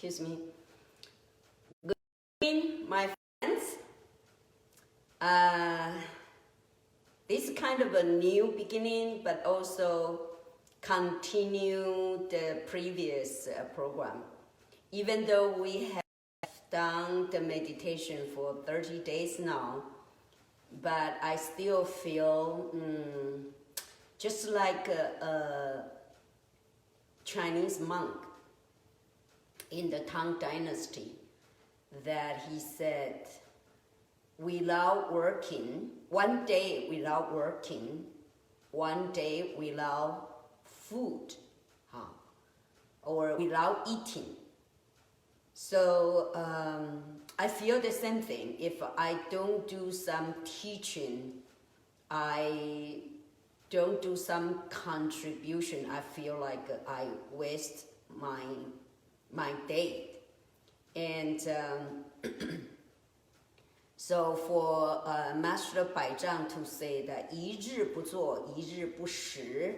Excuse me. Good evening, my friends. This is kind of a new beginning, but also continue the previous program. Even though we have done the meditation for 30 days now, but I still feel just like a Chinese monk in the Tang Dynasty, that he said, without working, one day without working, one day without food, or without eating. So I feel the same thing. If I don't do some teaching, I don't do some contribution, I feel like I waste my day. And so for Master Baizhang to say that 一日不做，一日不食,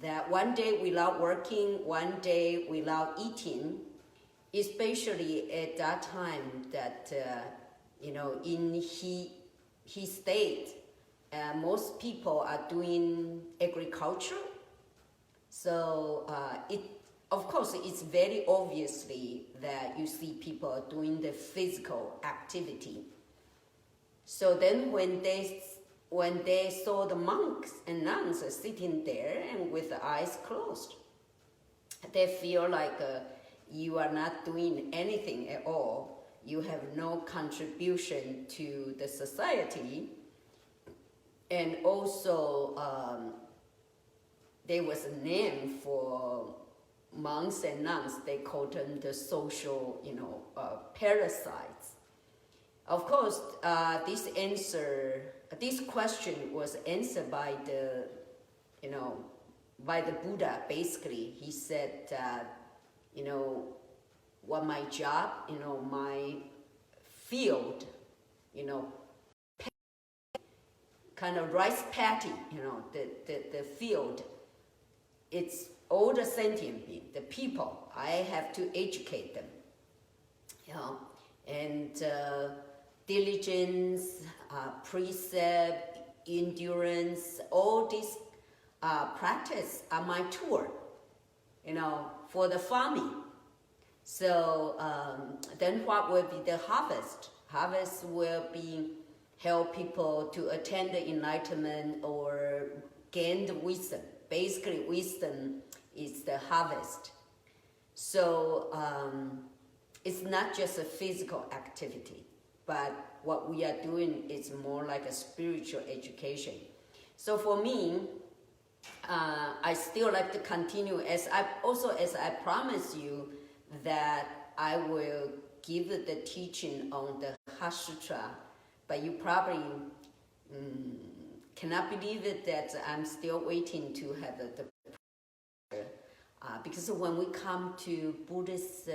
that one day without working, one day without eating, especially at that time that, in his state, most people are doing agriculture. So of course, it's very obviously that you see people doing the physical activity. So then when they saw the monks and nuns sitting there and with the eyes closed, they feel like you are not doing anything at all. You have no contribution to the society. And also, there was a name for monks and nuns. They called them the social, parasites. Of course, this question was answered by the Buddha. Basically, he said that, what my job, my field, kind of rice paddy, the field, it's all the sentient being, the people. I have to educate them, and diligence, precept, endurance, all these practice are my tool, for the farming. So then what will be the harvest? Harvest will be help people to attain the enlightenment or gain the wisdom. Basically, wisdom is the harvest. So it's not just a physical activity, but what we are doing is more like a spiritual education. So for me, I still like to continue, as I promise you that I will give the teaching on the Heart Sutra, but you probably cannot believe it that I'm still waiting to have the because when we come to Buddhist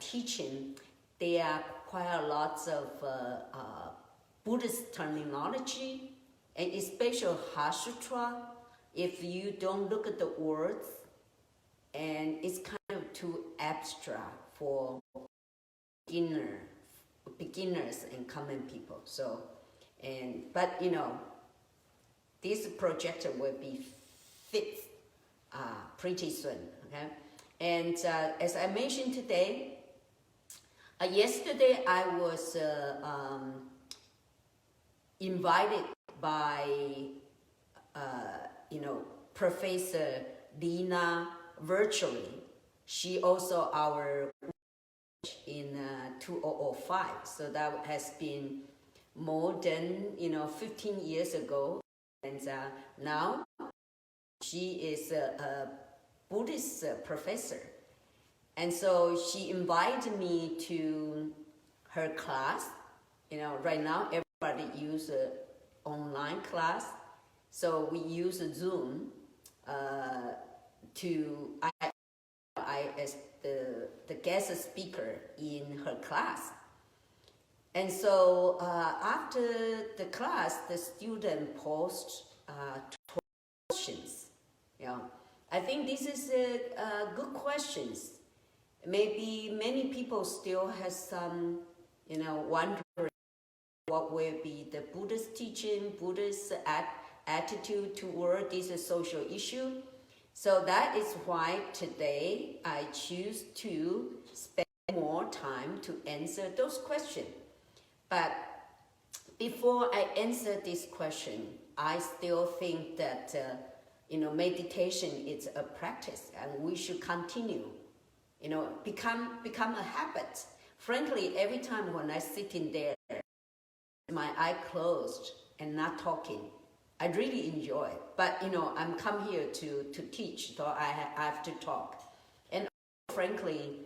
teaching, there are quite a lot of Buddhist terminology, and especially Heart Sutra. If you don't look at the words, and it's kind of too abstract for beginners and common people. So, but this projector will be fit pretty soon, okay? And as I mentioned today, yesterday I was invited by Professor Lina Verchery. She also our in 2005, so that has been more than 15 years ago, and now she is a Buddhist professor, and so she invited me to her class. Right now everybody use online class, so we use Zoom I as the guest speaker in her class. And so after the class, the student posed questions. I think this is good questions. maybe many people still has some, wondering what will be the Buddha's teaching, Buddha's attitude toward this social issue. So that is why today I choose to spend more time to answer those questions. But before I answer this question, I still think that meditation is a practice, and we should continue. Become a habit. Frankly, every time when I sit in there, my eye closed and not talking, I really enjoy it. But I'm come here to teach, so I have to talk. And frankly,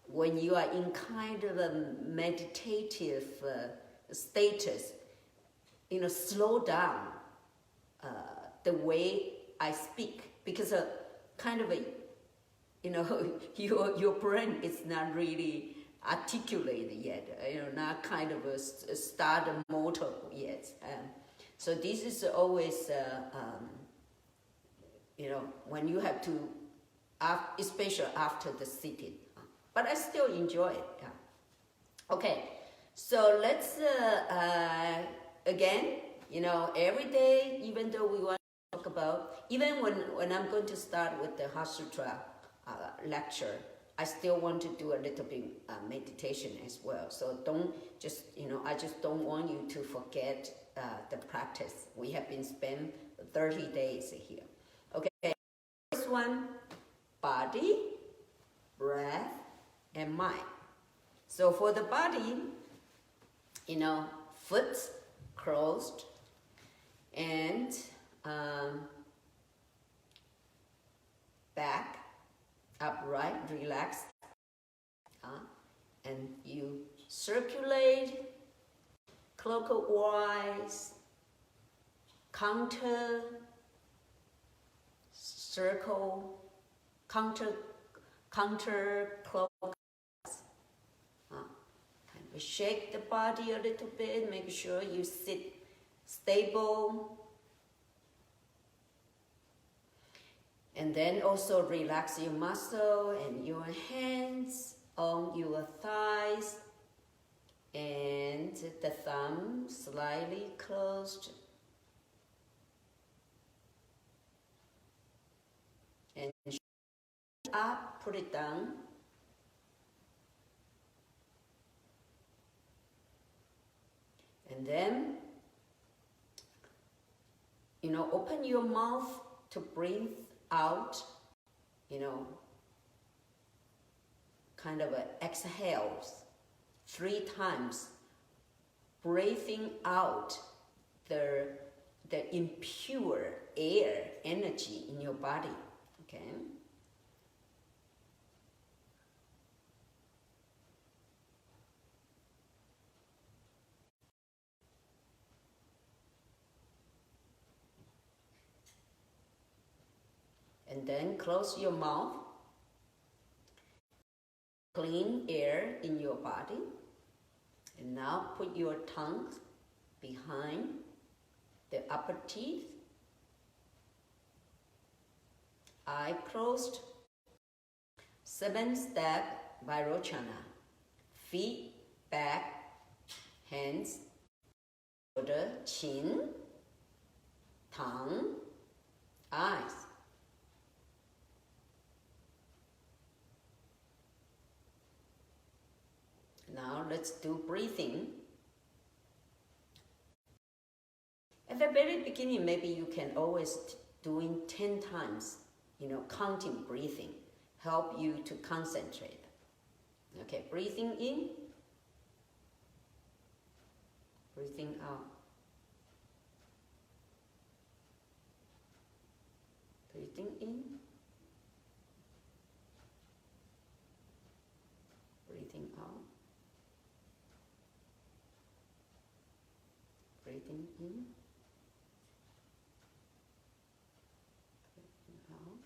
when you are in kind of a meditative status, slow down the way I speak, because kind of your brain is not really articulated yet, not kind of a start a motor yet. So this is always, when you have to, especially after the sitting. But I still enjoy it. Yeah. Okay, so let's, again, every day, even though we want to talk about, even when I'm going to start with the Heart Sutra lecture, I still want to do a little bit meditation as well. So don't just, I just don't want you to forget the practice. We have been spent 30 days here. Okay, first one, body, breath, and mind. So for the body, foot closed and back upright, relaxed, and you circulate clockwise, counter, circle, counterclockwise. Kind of shake the body a little bit, make sure you sit stable. And then also relax your muscle and your hands on your thighs and the thumb slightly closed. And up, put it down. And then, open your mouth to breathe out, kind of exhales 3 times, breathing out the impure air energy in your body, okay? And then close your mouth, clean air in your body. And now put your tongue behind the upper teeth. Eye closed. 7-step Vairochana. Feet back, hands, shoulder, chin, tongue, eyes. Now let's do breathing. At the very beginning, maybe you can always doing 10 times, counting breathing, help you to concentrate. Okay, breathing in, breathing out. Breathing in, breathing out. Breathing in, breathing out.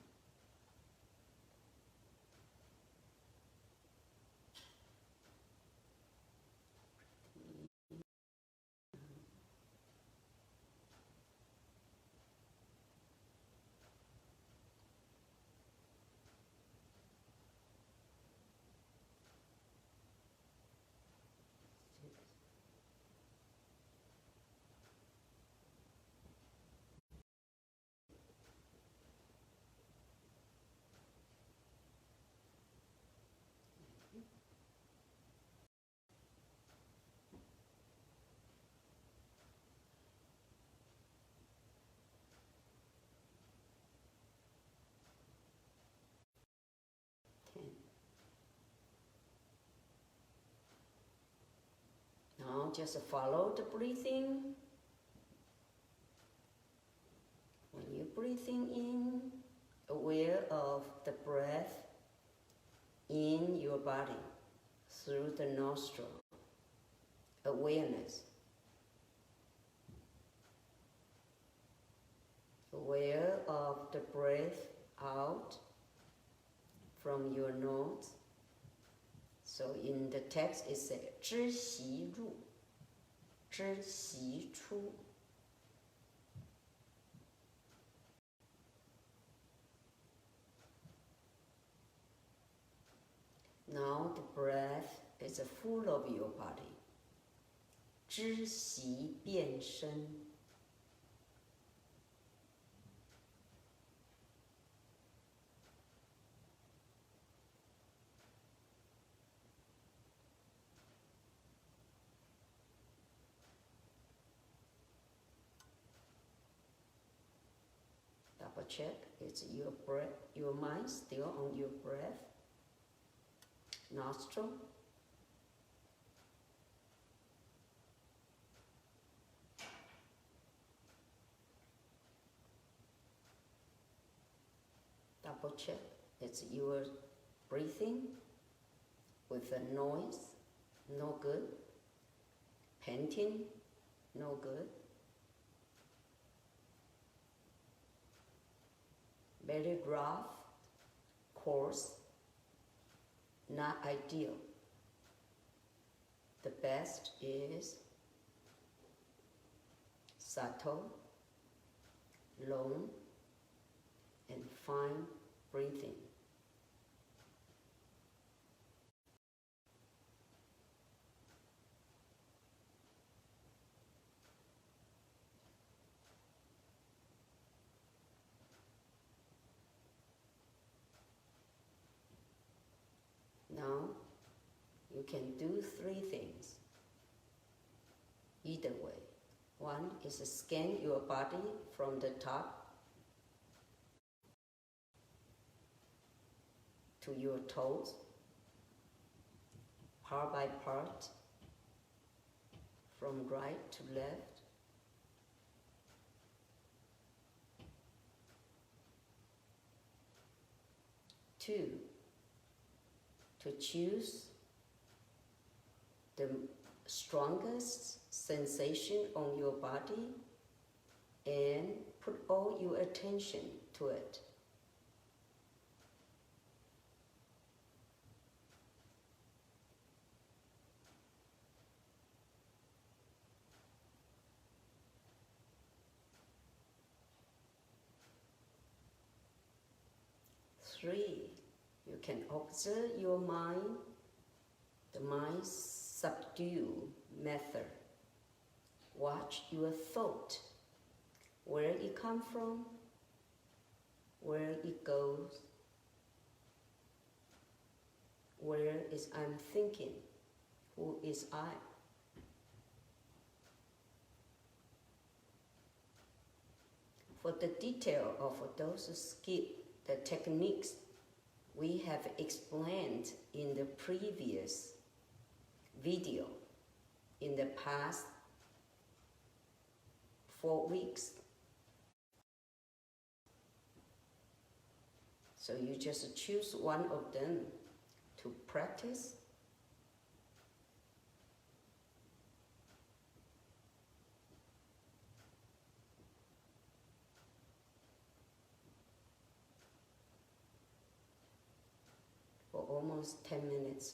Now just follow the breathing. When you're breathing in, aware of the breath in your body through the nostril. Awareness. Aware of the breath out from your nose. So in the text it says 知息入,知息出. Now the breath is full of your body. 知息变身. Double check, is your breath, your mind still on your breath? Nostril. Double check, it's your breathing with a noise, no good. Panting, no good. Very rough, coarse, not ideal. The best is subtle, long, and fine breathing. Now, you can do three things. Either way. One is to scan your body from the top to your toes, part by part, from right to left. Two, to choose the strongest sensation on your body and put all your attention to it. Three, you can observe your mind, the mind subdue method. Watch your thought, where it comes from, where it goes, where is I'm thinking, who is I? For the detail of those skills, the techniques we have explained in the previous video in the past 4 weeks. So you just choose one of them to practice. For almost 10 minutes.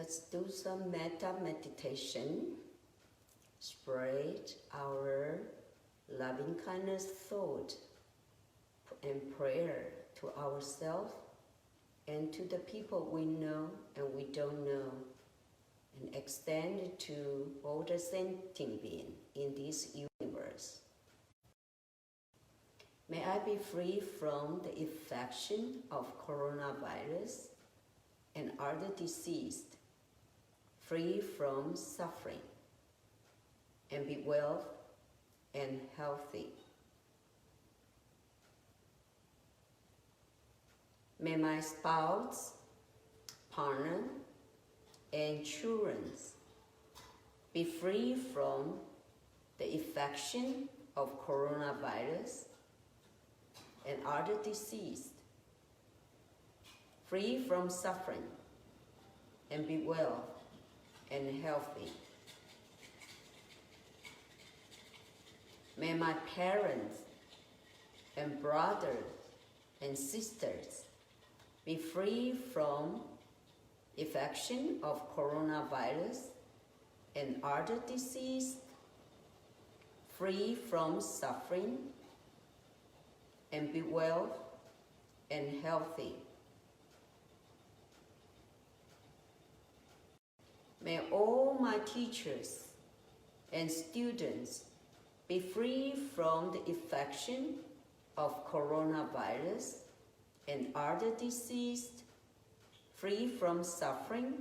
Let's do some Metta meditation. Spread our loving kindness thought and prayer to ourselves and to the people we know and we don't know, and extend it to all the sentient beings in this universe. May I be free from the infection of coronavirus and other disease, free from suffering, and be well and healthy. May my spouse, partner, and children be free from the infection of coronavirus and other disease, free from suffering, and be well and healthy. May my parents and brothers and sisters be free from infection of coronavirus and other disease, free from suffering, and be well and healthy. May all my teachers and students be free from the infection of coronavirus and other disease, free from suffering,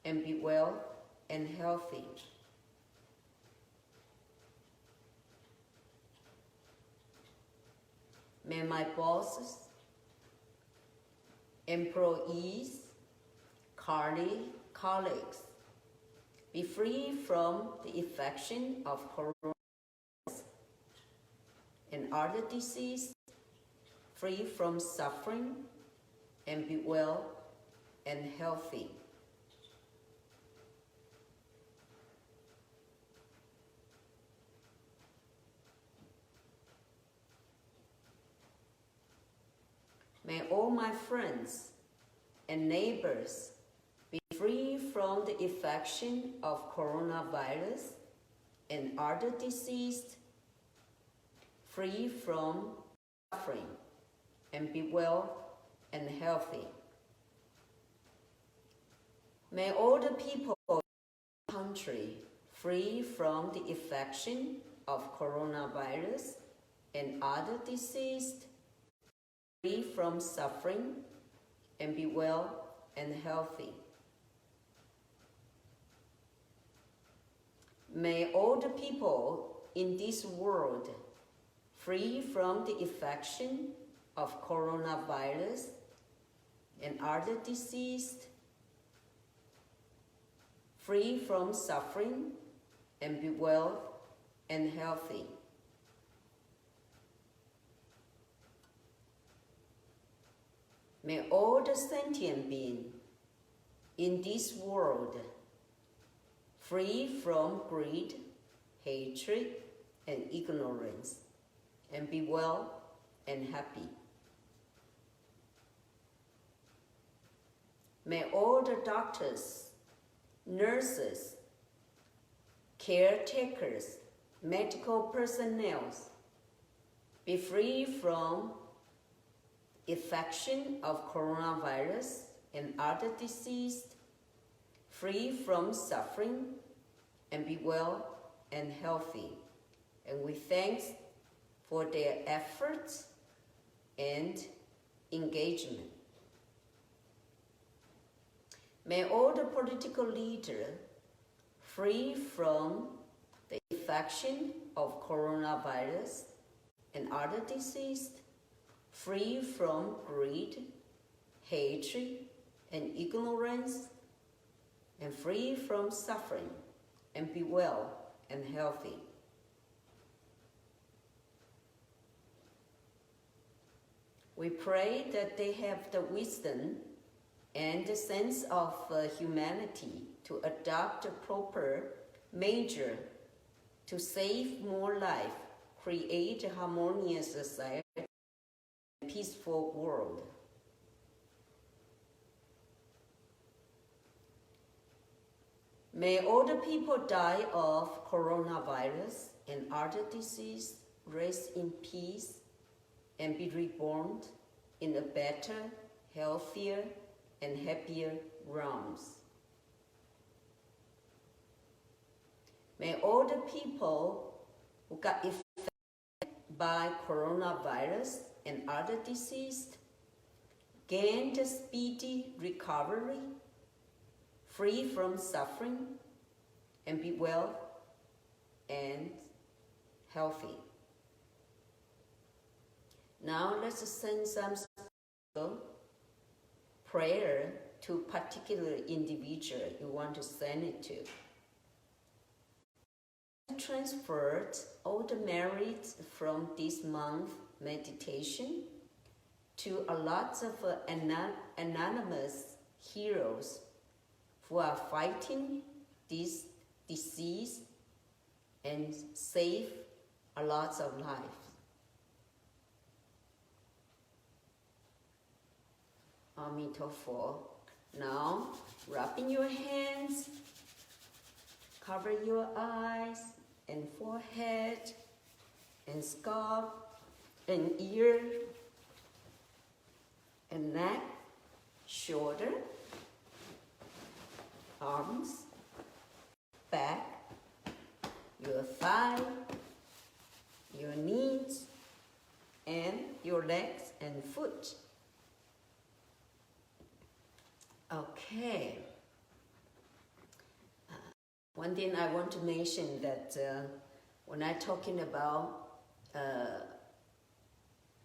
and be well and healthy. May my bosses, employees, colleagues be free from the infection of coronavirus and other disease, free from suffering, and be well and healthy. May all my friends and neighbors be free from the infection of coronavirus and other disease, free from suffering, and be well and healthy. May all the people in the country free from the infection of coronavirus and other disease, free from suffering, and be well and healthy. May all the people in this world free from the infection of coronavirus and other disease, free from suffering, and be well and healthy. May all the sentient beings in this world free from greed, hatred, and ignorance, and be well and happy. May all the doctors, nurses, caretakers, medical personnel be free from infection of coronavirus and other disease, free from suffering, and be well and healthy. And we thank for their efforts and engagement. May all the political leaders free from the infection of coronavirus and other disease, free from greed, hatred, and ignorance, and free from suffering, and be well and healthy. We pray that they have the wisdom and the sense of humanity to adopt a proper measure to save more life, create a harmonious society, and peaceful world. May all the people die of coronavirus and other disease rest in peace and be reborn in a better, healthier, and happier realms. May all the people who got affected by coronavirus and other disease gain the speedy recovery, free from suffering, and be well and healthy. Now let's send some prayer to particular individual you want to send it to. Transferred all the merits from this month meditation to a lot of anonymous heroes who are fighting this disease and save a lot of lives. Amitofo. Now, rubbing your hands, cover your eyes and forehead and scalp and ear and neck, shoulder, arms, back, your thigh, your knees, and your legs and foot. Okay. One thing I want to mention that when I'm talking about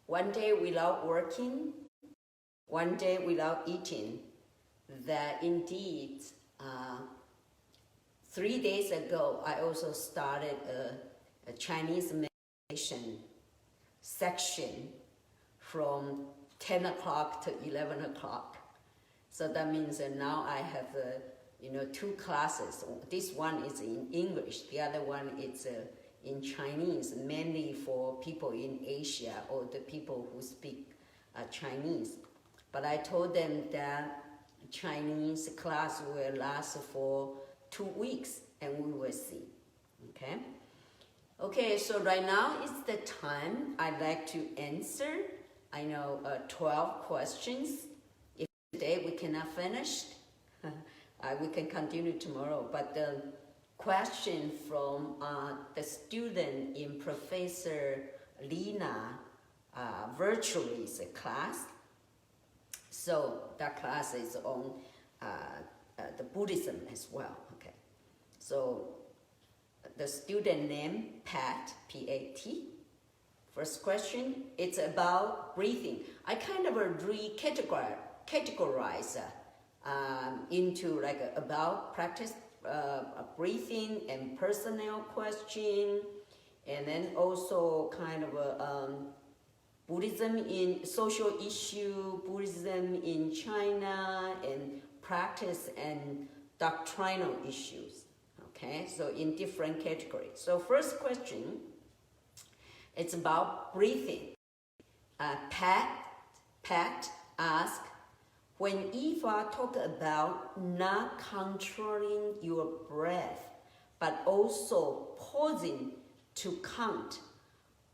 one day without working, one day without eating, that indeed 3 days ago I also started a Chinese meditation section from 10 o'clock to 11 o'clock. So that means that now I have 2 classes. This one is in English, the other one is in Chinese, mainly for people in Asia or the people who speak Chinese. But I told them that Chinese class will last for 2 weeks and we will see, okay? Okay, so right now is the time I'd like to answer, 12 questions. If today we cannot finish, we can continue tomorrow. But the question from the student in Professor Lina Verchery's class. So that class is on the Buddhism as well. Okay. So the student name Pat, P-A-T. First question, it's about breathing. I kind of categorize into about practice breathing and personal question, and then also kind of Buddhism in social issue, Buddhism in China, and practice and doctrinal issues. Okay, so in different categories. So first question, it's about breathing. Pat asked, when Yifa talked about not controlling your breath, but also pausing to count,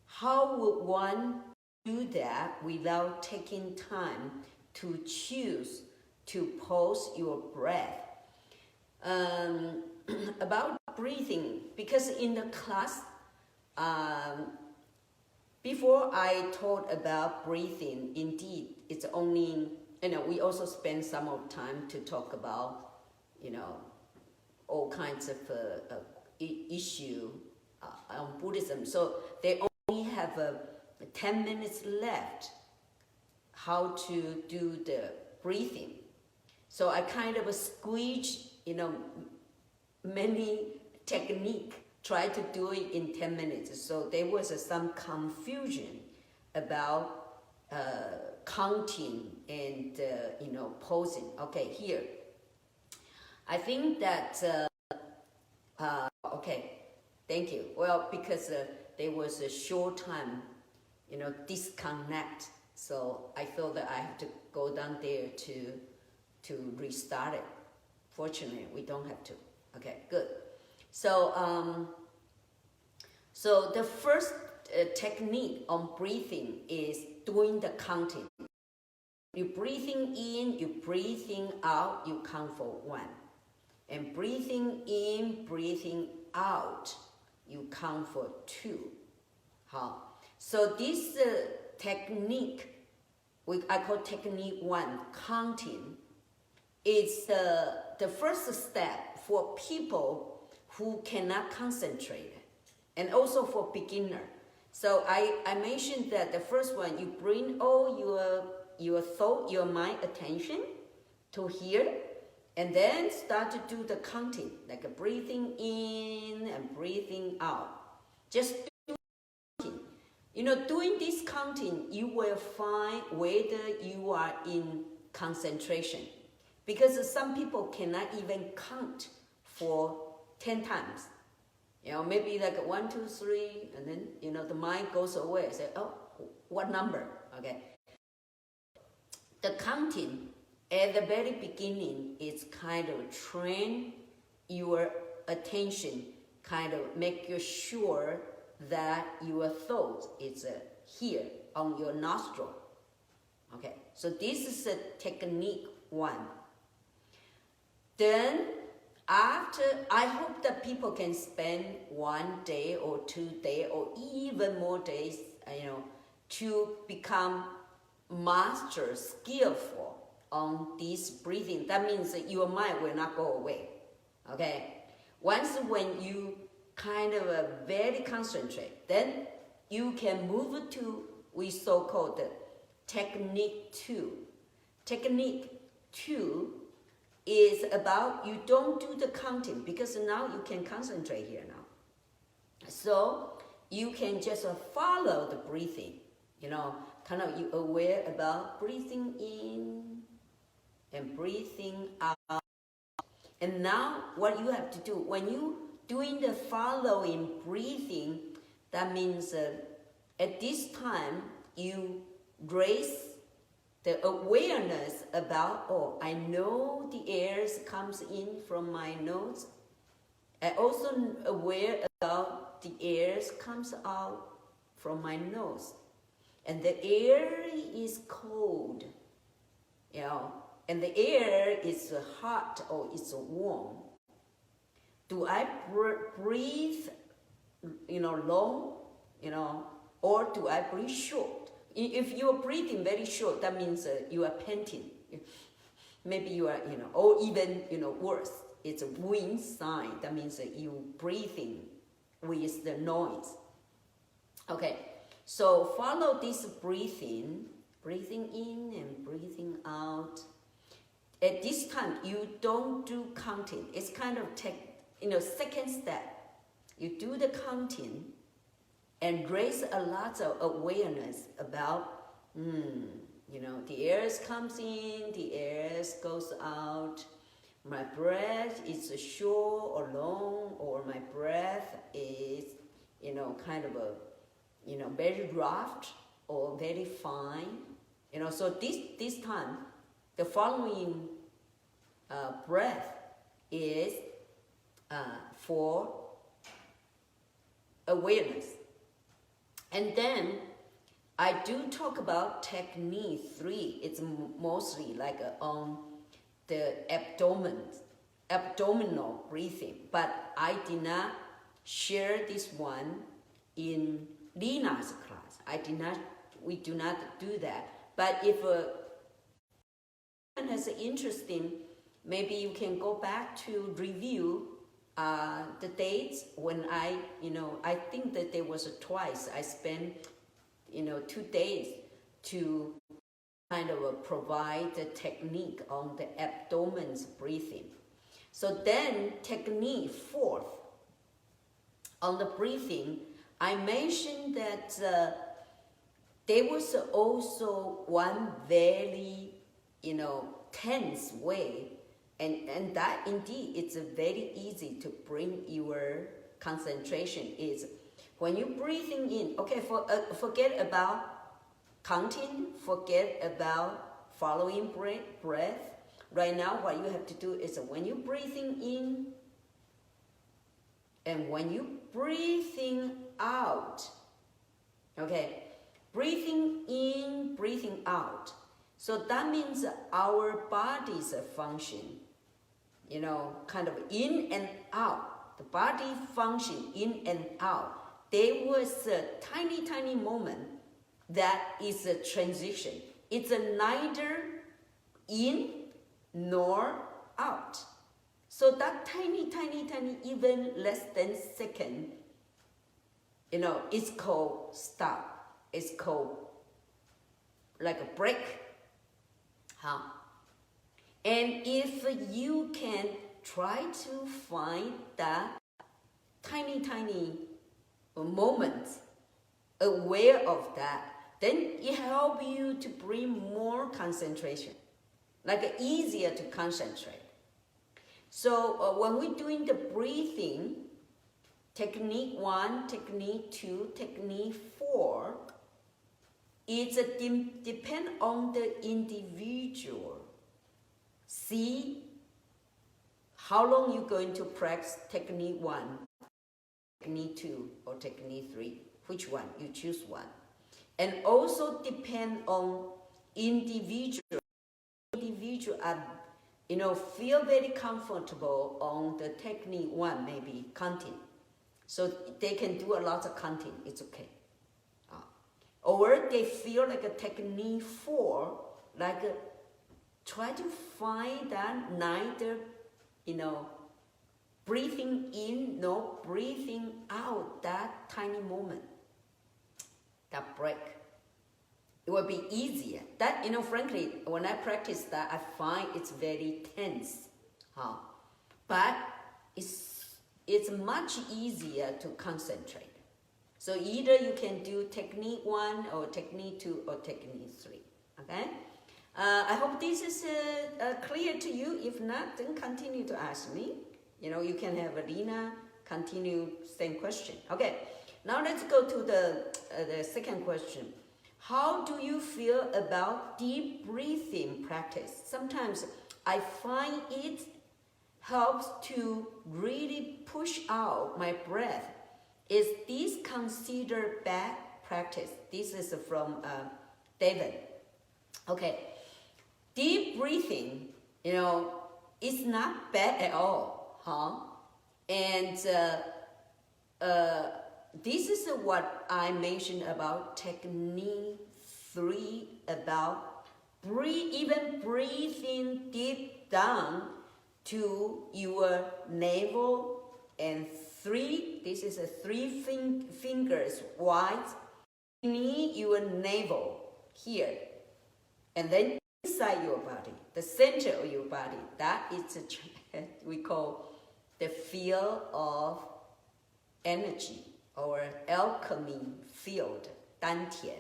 how would one do that without taking time to choose to pause your breath? About breathing, because in the class, before I taught about breathing, indeed, it's only, we also spend some of time to talk about, all kinds of issue on Buddhism. So they only have 10 minutes left how to do the breathing. So I kind of squeeze, many technique, try to do it in 10 minutes. So there was some confusion about counting and, pausing. Okay, here. I think that, okay, thank you. Well, because there was a short time, disconnect. So I felt that I have to go down there to restart it. Fortunately, we don't have to. Okay, good. So, so the first technique on breathing is doing the counting. You breathing in, you breathing out, you count for 1. And breathing in, breathing out, you count for 2. So this technique, I call technique 1, counting, is the first step for people who cannot concentrate, and also for beginner. So I mentioned that the first one, you bring all your thought, your mind attention to here, and then start to do the counting, like a breathing in and breathing out. Just do counting. You know, doing this counting, you will find whether you are in concentration. Because some people cannot even count for 10 times. You know, maybe like 1, 2, 3, and then, you know, the mind goes away. Say, oh, what number? Okay. The counting at the very beginning is kind of train your attention, kind of make you sure that your thought is here on your nostril. Okay, so this is a technique 1. Then after, I hope that people can spend 1 day or 2 days or even more days, you know, to become master, skillful on this breathing. That means that your mind will not go away. Okay, once when you kind of very concentrate, then you can move to we so-called technique 2. Technique 2 is about you don't do the counting, because now you can concentrate here now. So you can just follow the breathing, you know, kind of you aware about breathing in and breathing out. And now what you have to do, when you doing the following breathing, that means at this time you raise the awareness about, oh, I know the air comes in from my nose. I also aware about the air comes out from my nose. And the air is cold, you know, and the air is hot or it's warm. Do I breathe, you know, long, you know, or do I breathe short? If you're breathing very short, that means you are panting. Maybe you are, you know, or even, you know, worse, it's a wind sign. That means you breathing with the noise. Okay, so follow this breathing in and breathing out. At this time, you don't do counting. It's kind of second step. You do the counting and raise a lot of awareness about, you know, the air comes in, the air goes out. My breath is short or long, or my breath is, you know, kind of a, you know, very rough or very fine. You know, so this time, the following breath is for awareness. And then I do talk about technique 3. It's mostly like on the abdominal breathing, but I did not share this one in Lina's class. We do not do that. But if anyone has an interest in, maybe you can go back to review the dates when I think that there was twice I spent, 2 days to kind of provide the technique on the abdomen's breathing. So then technique 4, on the breathing, I mentioned that there was also one very, tense way, and that indeed it's very easy to bring your concentration is when you're breathing in, okay, forget about counting, forget about following breath. Right now, what you have to do is when you're breathing in, And when you breathing out, okay, breathing in, breathing out. So that means our body's function, you know, kind of in and out. The body function in and out. There was a tiny, tiny moment that is a transition. It's neither in nor out. So that tiny, tiny, tiny, even less than second, you know, it's called stop. It's called like a break. Huh? And if you can try to find that tiny, tiny moment, aware of that, then it helps you to bring more concentration, like easier to concentrate. So when we're doing the breathing, technique 1, technique 2, technique 4, it's depend on the individual. See how long you're going to practice technique 1, technique 2, or technique 3. Which one? You choose one. And also depend on individual. Individual are, you know, feel very comfortable on the technique 1, maybe counting. So they can do a lot of counting, it's okay. Or they feel like a technique 4, like try to find that neither, you know, breathing in nor breathing out, that tiny moment, that break. It will be easier. That, you know, frankly, when I practice that, I find it's very tense. But it's much easier to concentrate. So either you can do technique 1 or technique 2 or technique 3, okay? I hope this is clear to you. If not, then continue to ask me. You know, you can have Lina continue same question. Okay, now let's go to the second question. How do you feel about deep breathing practice? Sometimes I find it helps to really push out my breath. Is this considered bad practice? This is from Devon. Okay, deep breathing, you know, it's not bad at all, And this is what I mentioned about technique 3, about even breathing deep down to your navel, and 3, this is a 3 fingers wide, beneath your navel here, and then inside your body, the center of your body. That is we call the field of energy, or alchemy field, 丹田.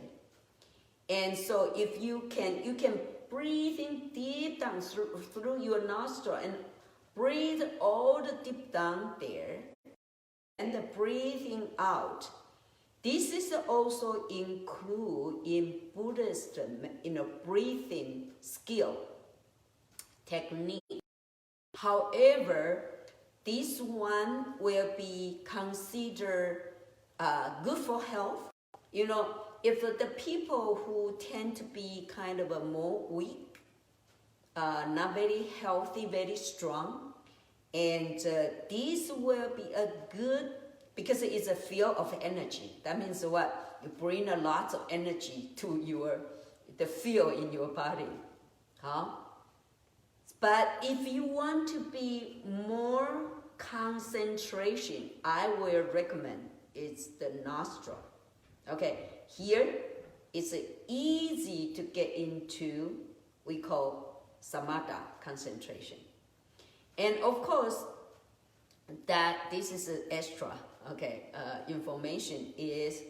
And so if you can breathe in deep down through your nostril and breathe all the deep down there, and the breathing out. This is also included in Buddhist, you know, breathing skill technique. However, this one will be considered good for health. You know, if the people who tend to be kind of a more weak, not very healthy, very strong, and this will be a good, because it's a field of energy. That means what? You bring a lot of energy to the field in your body. But if you want to be more concentration, I will recommend it's the nostril. Okay, here it's easy to get into, we call samatha, concentration. And of course, that this is an extra, information is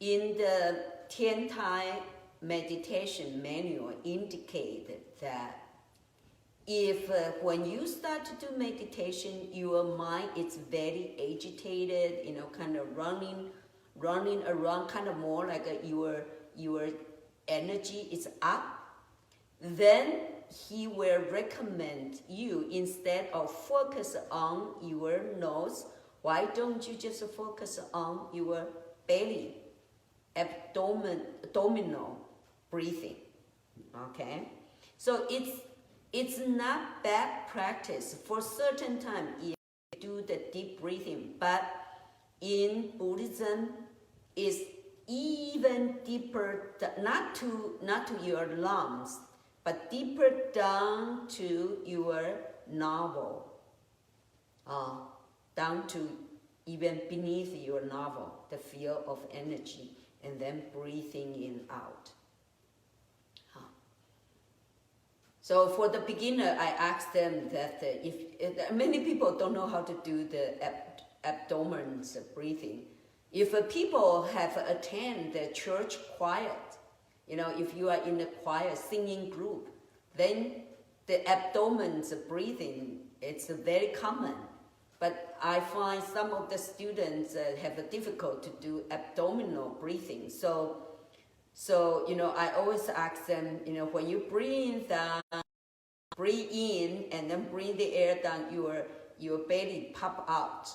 in the 10-time meditation manual indicated that if when you start to do meditation, your mind is very agitated, you know, kind of running around, kind of more like your energy is up, then he will recommend you, instead of focus on your nose Why don't you just focus on your belly, abdominal breathing? Okay, so it's not bad practice for certain time if you do the deep breathing, but in Buddhism is even deeper, not to your lungs, but deeper down to your navel, down to even beneath your navel, the field of energy, and then breathing in out. So for the beginner, I asked them that if many people don't know how to do the abdomen breathing. If people have attended the church choir, if you are in a choir singing group, then the abdomen breathing, it's very common. But I find some of the students have a difficult to do abdominal breathing. So I always ask them, when you breathe down, breathe in, and then bring the air down, your belly pop out,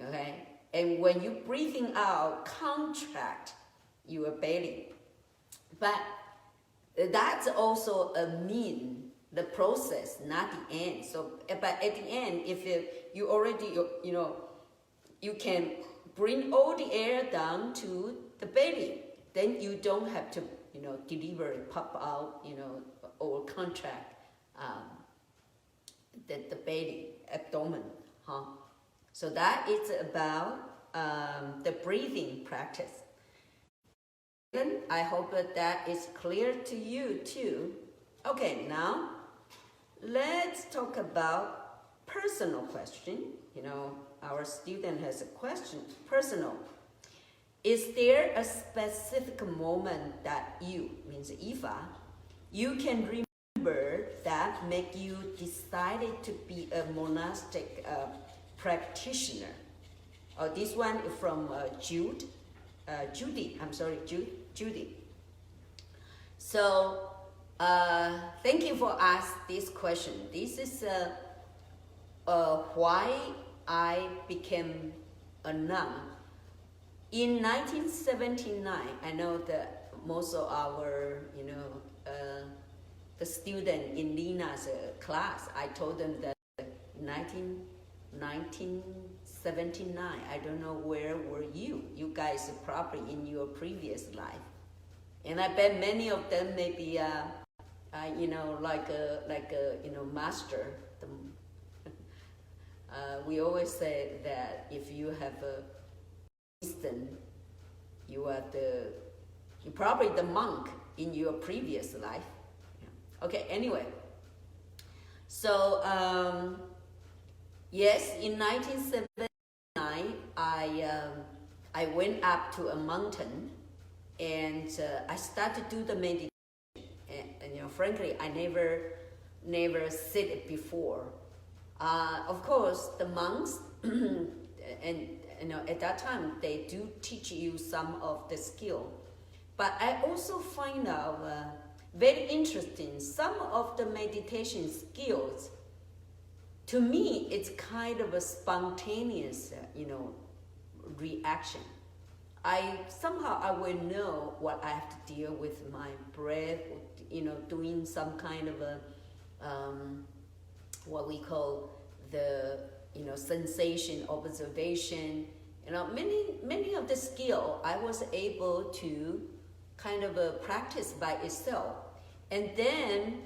okay? And when you breathing out, contract your belly. But that's also the process, not the end. So, but at the end, if you already, you can bring all the air down to the belly, then you don't have to, deliver, pop out, or contract the belly, abdomen, So that is about the breathing practice. And I hope that is clear to you too. Okay, now let's talk about personal question. Our student has a question, personal. Is there a specific moment that you, means Yifa, you can remember that make you decided to be a monastic practitioner? This one is from Jude. Judy. So, thank you for asking this question. This is why I became a nun. In 1979, I know that most of our, the student in Lina's class, I told them that 1979, I don't know where were you. You guys are probably in your previous life. And I bet many of them may be, like a master. We always say that if you have a wisdom, you're probably the monk in your previous life. Okay, anyway. So, yes, in 1979, I went up to a mountain and I started to do the meditation. And frankly, I never said it before. Of course, the monks, and at that time, they do teach you some of the skill. But I also find out very interesting, some of the meditation skills, to me, it's kind of a spontaneous, reaction. Somehow I will know what I have to deal with my breath, doing some kind of a, what we call the, sensation, observation. Many of the skill I was able to kind of practice by itself. And then,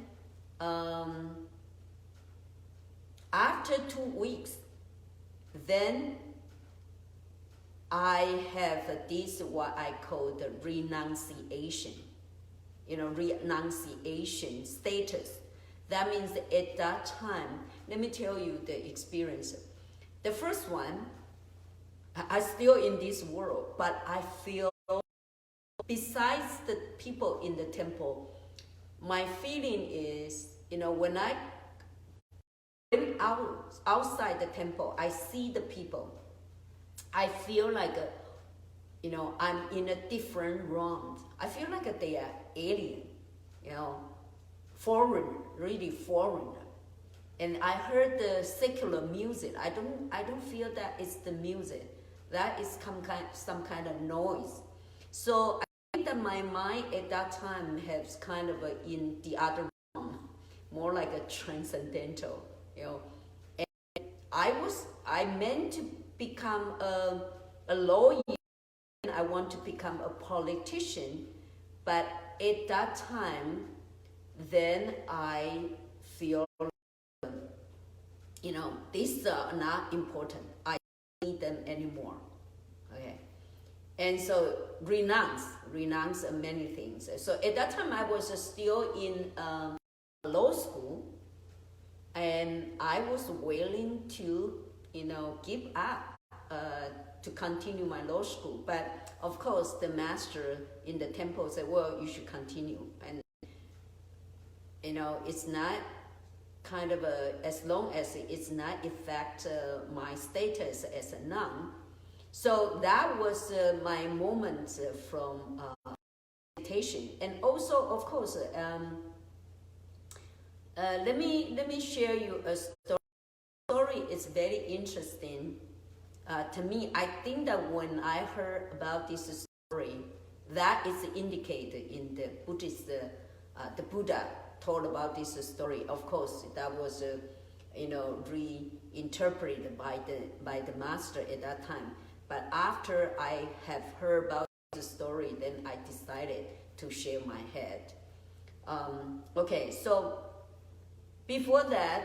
after 2 weeks, then I have this, what I call the renunciation, renunciation status. That means at that time, let me tell you the experience. The first one, I'm still in this world, but I feel, besides the people in the temple, my feeling is, when I went outside the temple, I see the people. I feel like, I'm in a different realm. I feel like they are alien, foreign, really foreign. and I heard the secular music. I don't feel that it's the music. That is some kind of noise. So I think that my mind at that time has kind of in the other realm, more like a transcendental, you know. And I meant to become a lawyer. I want to become a politician, but at that time, then I feel, these are not important. I don't need them anymore. Okay, and so renounce many things. So at that time, I was still in law school, and I was willing to, give up to continue my law school. But of course, the master in the temple said, well, you should continue. And, it's not kind of as long as it's not affect my status as a nun. So that was my moment from meditation. And also, of course, let me share you a story. The story is very interesting. To me, I think that when I heard about this story, that is indicated in the Buddhist, the Buddha told about this story. Of course, that was, reinterpreted by the master at that time. But after I have heard about the story, then I decided to share my head. Okay, so before that,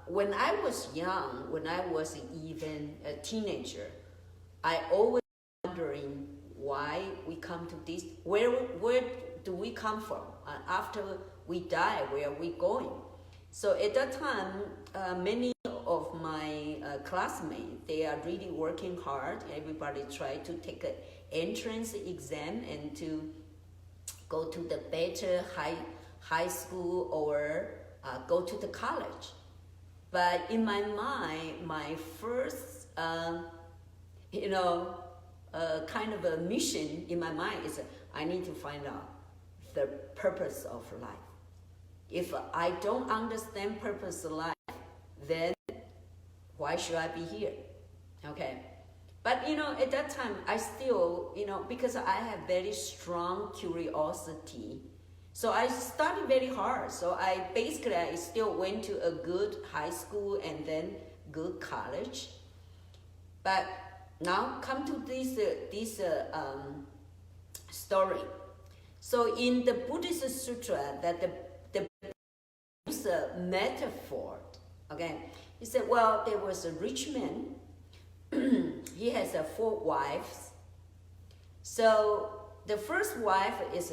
when I was young, when I was even a teenager, I always wondering why we come to this. Where do we come from? After we die, where are we going? So at that time, many of my classmates, they are really working hard. Everybody try to take an entrance exam and to go to the better high school or go to the college. But in my mind, my first, kind of a mission in my mind is I need to find out the purpose of life. If I don't understand purpose of life, then why should I be here? Okay. But, at that time, I still, because I have very strong curiosity. So I studied very hard. So I still went to a good high school and then good college. But now come to this story. So in the Buddhist Sutra, that the use a metaphor. Okay, he said, well, there was a rich man. He has 4 wives. So the first wife is,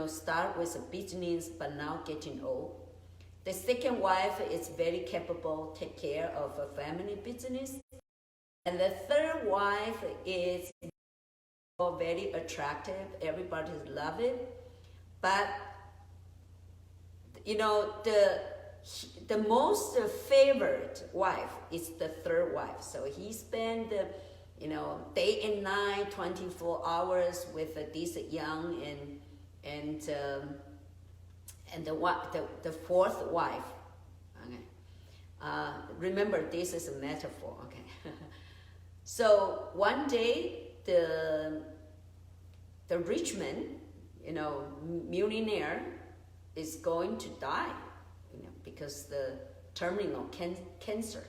start with a business, but now getting old. The second wife is very capable, take care of a family business. And the third wife is very attractive. Everybody love it. But, the most favorite wife is the third wife. So he spent, day and night, 24 hours with this young and the fourth wife. Okay. Remember, this is a metaphor. Okay. So one day, the rich man, millionaire, is going to die, because the terminal cancer,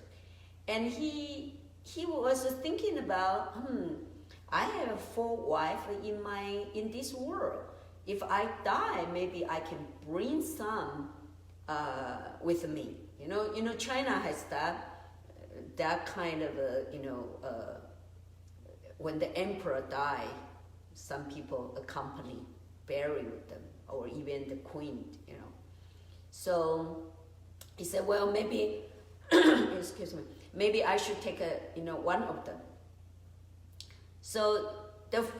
and he was thinking about, I have 4 wives in this world. If I die, maybe I can bring some with me. China has that kind of when the emperor died, some people accompany, bury with them, or even the queen. So he said, well, maybe, excuse me, maybe I should take one of them. So,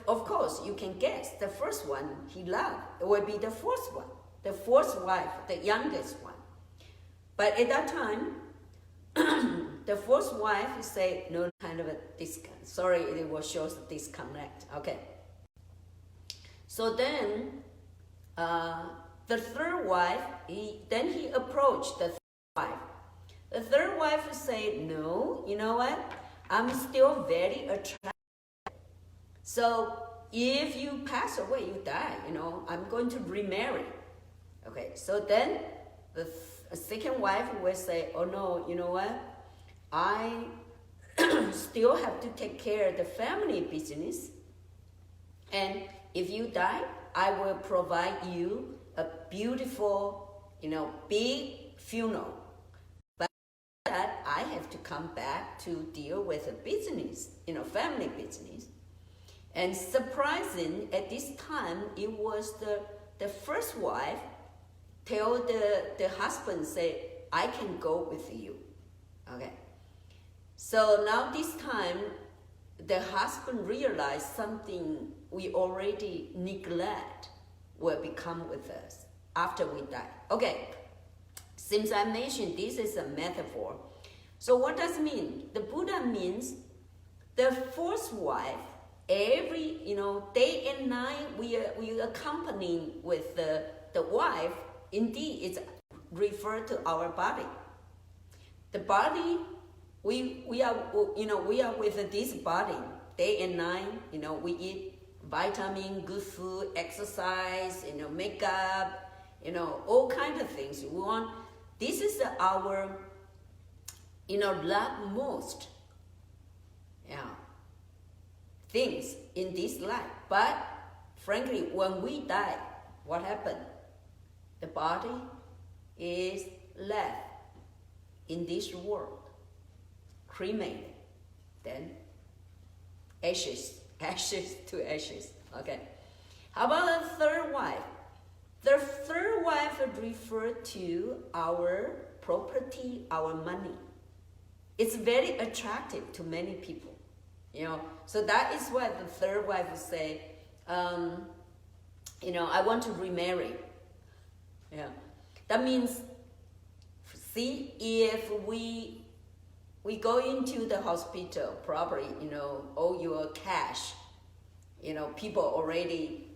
of course, you can guess, the first one he loved would be the fourth one, the fourth wife, the youngest one. But at that time, the fourth wife said, no, kind of a disconnect. Sorry, it will show the disconnect. Okay. So then, the third wife, he approached the third wife. The third wife said, no, you know what? I'm still very attractive. So if you pass away, you die, I'm going to remarry. Okay, so then the second wife will say, oh no, you know what? I still have to take care of the family business. And if you die, I will provide you a beautiful, big funeral. But that I have to come back to deal with the business, family business. And surprising, at this time, it was the first wife tell the husband, say, I can go with you. Okay. So now this time, the husband realized something we already neglect will become with us after we die. Okay, since I mentioned this is a metaphor, so what does it mean? The Buddha means the first wife, every, day and night we accompany with the wife, indeed it's referred to our body. The body, we are with this body day and night. We eat vitamin, good food, exercise, makeup, all kinds of things. We want. This is our, love most. Things in this life. But frankly, when we die, what happened? The body is left in this world, cremated, then ashes to ashes. Okay. How about the third wife? The third wife referred to our property, our money. It's very attractive to many people, So that is why the third wife would say, I want to remarry. Yeah. That means, see, if we go into the hospital, probably, all your cash, people already,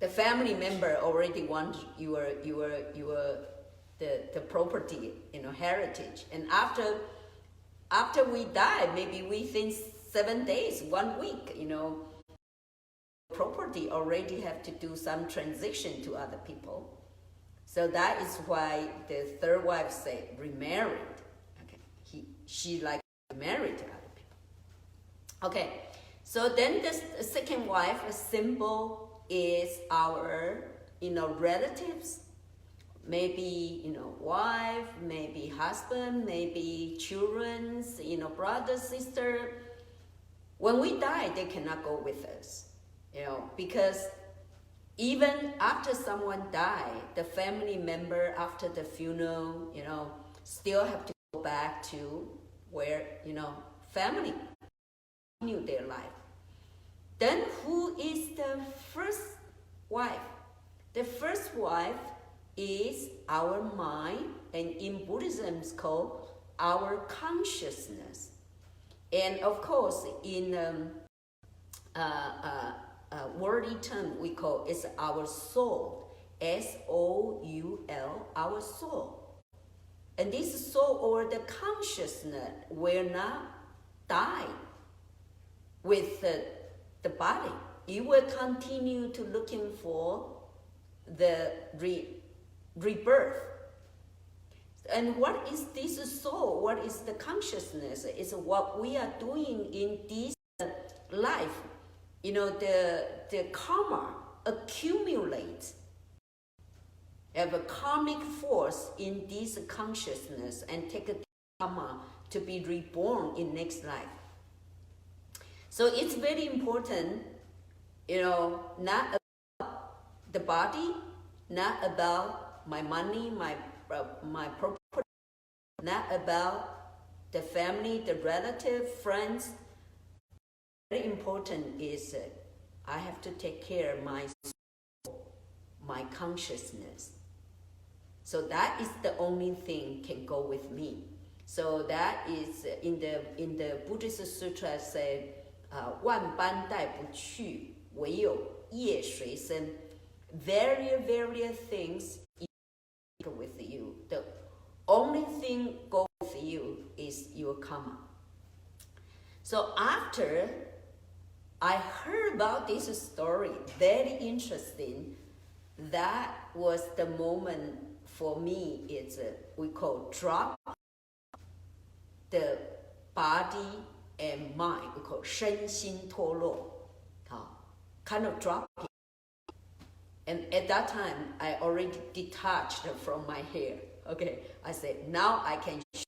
the family member already want your the property, heritage. And after we die, maybe within 7 days, 1 week, property already have to do some transition to other people. So that is why the third wife said remarried. Okay, she like married to other people. Okay, so then the second wife, a symbol is our, relatives. Maybe, wife, maybe husband, maybe children, brother, sister. When we die, they cannot go with us, because even after someone died, the family member after the funeral, still have to go back to where, family continue their life. Then who is the first wife? The first wife is our mind, and in Buddhism it's called our consciousness. And of course, in worldly term, we call it's our soul, S-O-U-L, our soul. And this soul or the consciousness will not die with the body. It will continue to looking for the rebirth. And what is this soul? What is the consciousness? It's what we are doing in this life. The karma accumulates. Have a karmic force in this consciousness and take a karma to be reborn in next life. So it's very important, not about the body, not about my money, my property, not about the family, the relative, friends. Very important is I have to take care of my soul, my consciousness. So that is the only thing can go with me. So that is in the Buddhist sutra said, 万般带不去，唯有业随身. Various things with you. The only thing go with you is your karma. So after I heard about this story, very interesting, that was the moment for me. It's we call drop the body and mind. We call 身心脱落, kind of drop it. And at that time, I already detached from my hair. Okay, I said, now I can shave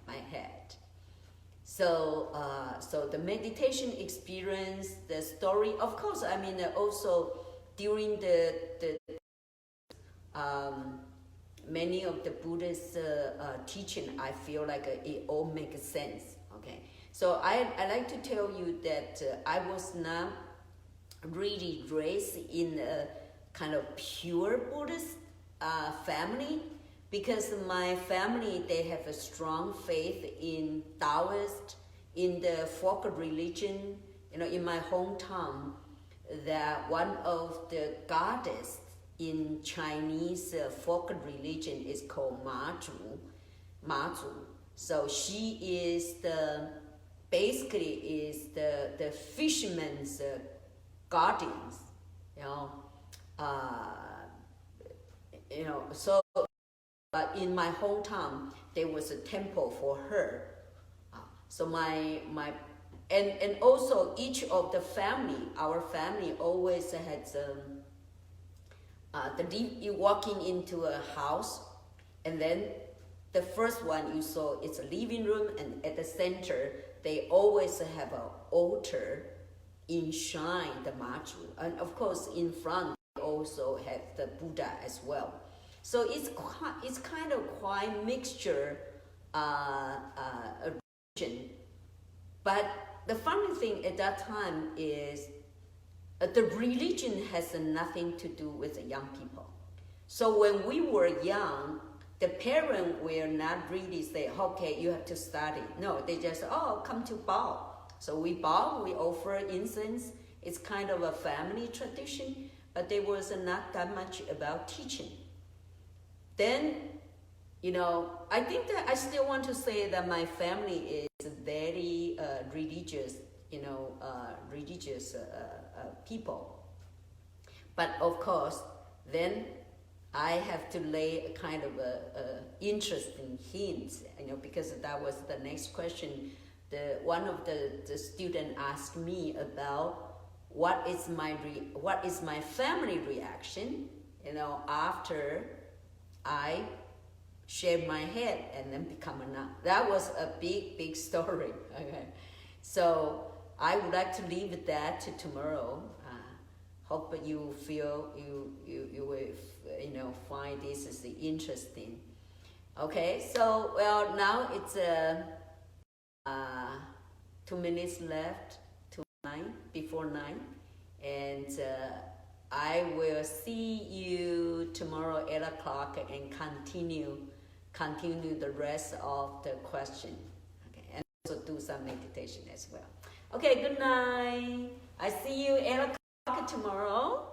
my head. So, so the meditation experience, the story, of course, I mean, also during the many of the Buddhist teaching, I feel like it all makes sense. Okay, so I like to tell you that I was not really raised in a kind of pure Buddhist family, because my family, they have a strong faith in Taoist, in the folk religion. You know, in my hometown, that one of the goddess in Chinese folk religion is called Ma-Zhu. So she is basically is the fisherman's guardians, so in my hometown, there was a temple for her. So and also each of the family, our family always had you walking into a house, and then the first one you saw, it's a living room, and at the center, they always have an altar enshrine the Ma-Zhu. And of course, in front, they also have the Buddha as well. So it's kind of quite mixture religion. But the funny thing at that time is the religion has nothing to do with the young people. So when we were young, the parents were not really say, okay, you have to study. No, they just, come to bow. So we bow, we offer incense. It's kind of a family tradition, but there was not that much about teaching. Then, I think that I still want to say that my family is very religious, religious people. But of course, then I have to lay a kind of a interesting hint, because that was the next question. One of the student asked me about what is my family reaction, after I shave my head and then become a nun. That was a big story. Okay, so I would like to leave that to tomorrow. Hope you feel you will find this is interesting. Okay, so well, now it's 2 minutes left to 9, before 9, and I will see you tomorrow 8 o'clock and continue the rest of the question. Okay, and also do some meditation as well. Okay, good night. I see you 8 o'clock tomorrow.